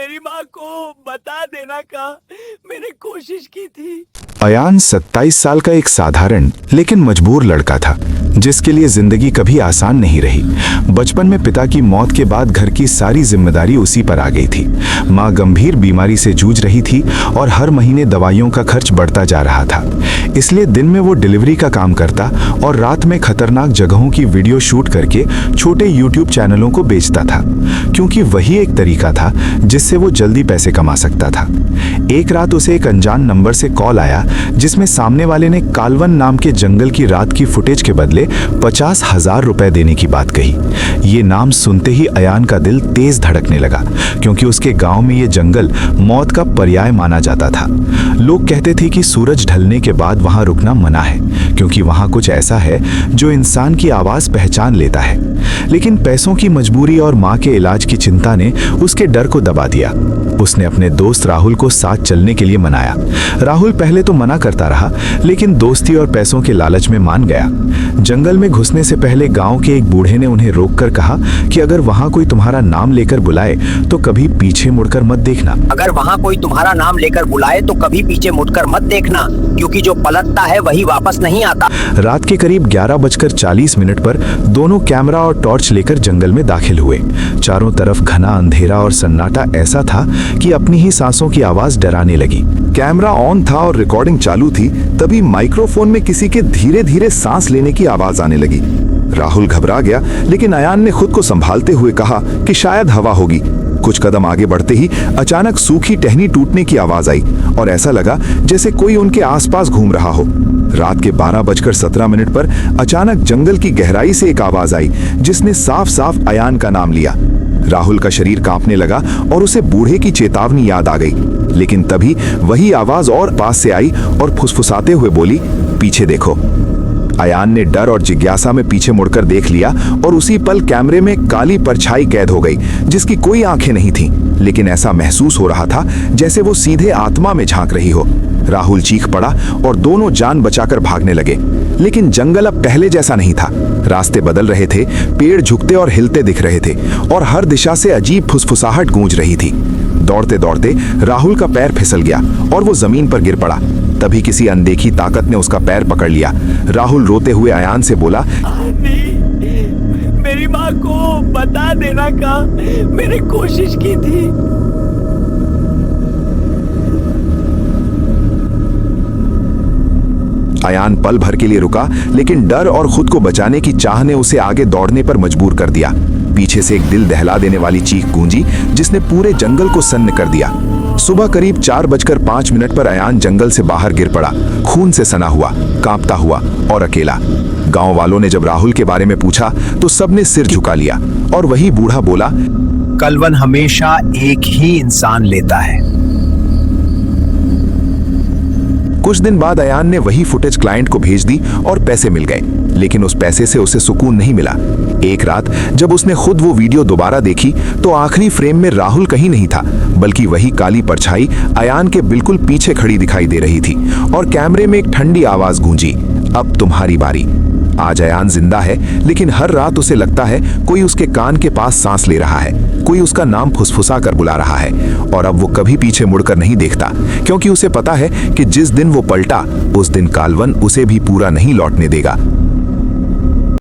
मेरी माँ को बता देना का मैंने कोशिश की थी। अयान 27 साल का एक साधारण लेकिन मजबूर लड़का था, जिसके लिए जिंदगी कभी आसान नहीं रही। बचपन में पिता की मौत के बाद घर की सारी जिम्मेदारी उसी पर आ गई थी। माँ गंभीर बीमारी से जूझ रही थी और हर महीने दवाइयों का खर्च बढ़ता जा रहा था। इसलिए दिन में वो डिलीवरी का काम करता और रात में खतरनाक जगहों की वीडियो शूट करके छोटे यूट्यूब चैनलों को बेचता था, क्योंकि वही एक तरीका था जिससे वो जल्दी पैसे कमा सकता था। एक रात उसे एक अनजान नंबर से कॉल आया, जिसमें सामने वाले ने कालवन नाम के जंगल की रात की फुटेज के बदले 50,000 रुपए देने की बात कही। ये नाम सुनते ही अयान का दिल तेज धड़कने लगा, क्योंकि उसके गांव में ये जंगल मौत का पर्याय माना जाता था। लोग कहते थे कि सूरज ढलने के बाद वहां रुकना मना है, क्योंकि वहां कुछ ऐसा है जो इंसान की आवाज पहचान लेता है। लेकिन पैसों की मजबूरी और मां के इलाज की चिंता ने उसके डर को दबा दिया। उसने अपने दोस्त राहुल को साथ चलने के लिए मनाया। राहुल पहले तो मना करता रहा, लेकिन दोस्ती और पैसों के लालच में मान गया। जंगल में घुसने से पहले गांव के एक बूढ़े ने उन्हें रोककर कहा कि अगर वहां कोई तुम्हारा नाम लेकर बुलाए तो कभी पीछे मुड़कर मत देखना। अगर वहाँ कोई तुम्हारा नाम लेकर बुलाए तो कभी पीछे मुड़कर मत देखना, क्योंकि जो पलटता है वही वापस नहीं आता। रात के करीब 11:40 पर दोनों कैमरा और टॉर्च लेकर जंगल में दाखिल हुए। चारों तरफ घना अंधेरा और सन्नाटा ऐसा था कि अपनी ही सांसों की आवाज डराने लगी। कैमरा ऑन था और रिकॉर्डिंग चालू थी, तभी माइक्रोफोन में किसी के धीरे धीरे सांस लेने की आवाज आने लगी। राहुल घबरा गया, लेकिन अयान ने खुद को संभालते हुए कहा कि शायद हवा होगी। कुछ कदम आगे बढ़ते ही अचानक सूखी टहनी टूटने की आवाज आई और ऐसा लगा जैसे कोई उनके आसपास घूम रहा हो। रात के 12:17 पर अचानक जंगल की गहराई से एक आवाज आई, जिसने साफ साफ अयान का नाम लिया। राहुल का शरीर कांपने लगा और उसे बूढ़े की चेतावनी याद आ गई। लेकिन तभी वही आवाज और पास से आई और फुसफुसाते हुए बोली, पीछे देखो। अयान ने डर और जिज्ञासा में पीछे मुड़कर देख लिया और उसी पल कैमरे में काली परछाई कैद हो गई, जिसकी कोई आंखें नहीं थीं, लेकिन ऐसा महसूस हो रहा था जैसे वो सीधे आत्मा में झांक रही हो। राहुल चीख पड़ा और दोनों जान बचाकर भागने लगे। लेकिन जंगल अब पहले जैसा नहीं था। रास्ते बदल रहे थे, पेड़ झुकते और हिलते दिख रहे थे और हर दिशा से अजीब फुसफुसाहट गूंज रही थी। दौड़ते दौड़ते राहुल का पैर फिसल गया और वो जमीन पर गिर पड़ा। तभी किसी अनदेखी ताकत ने उसका पैर पकड़ लिया। राहुल रोते हुए अयान से बोला, मेरी माँ को बता देना का मैंने कोशिश की थी। अयान पल भर के लिए रुका, लेकिन डर और खुद को बचाने की चाह ने उसे आगे दौड़ने पर मजबूर कर दिया। पीछे से एक दिल दहला देने वाली चीख गूंजी, जिसने पूरे जंगल को सन्न कर दिया। सुबह करीब 4:05 पर अयान जंगल से बाहर गिर पड़ा, खून से सना हुआ, कांपता हुआ और अकेला। गांव वालों ने जब राहुल के बारे में पूछा तो सबने सिर झुका लिया और वही बूढ़ा बोला, कलवन हमेशा एक ही इंसान लेता है। कुछ दिन बाद अयान ने वही फुटेज क्लाइंट को भेज दी और पैसे मिल गए, लेकिन उस पैसे से उसे सुकून नहीं मिला। एक रात जब उसने खुद वो वीडियो दोबारा देखी तो आखिरी फ्रेम में राहुल कहीं नहीं था, बल्कि वही काली परछाई अयान के बिल्कुल पीछे खड़ी दिखाई दे रही थी और कैमरे में एक ठंडी आवाज गूंजी, अब तुम्हारी बारी। आज अयान जिंदा है, लेकिन हर रात उसे लगता है कोई उसके कान के पास सांस ले रहा है, कोई उसका नाम फुसफुसा कर बुला रहा है। और अब वो कभी पीछे मुड़कर नहीं देखता, क्योंकि उसे पता है कि जिस दिन वो पलटा उस दिन कालवन उसे भी पूरा नहीं लौटने देगा।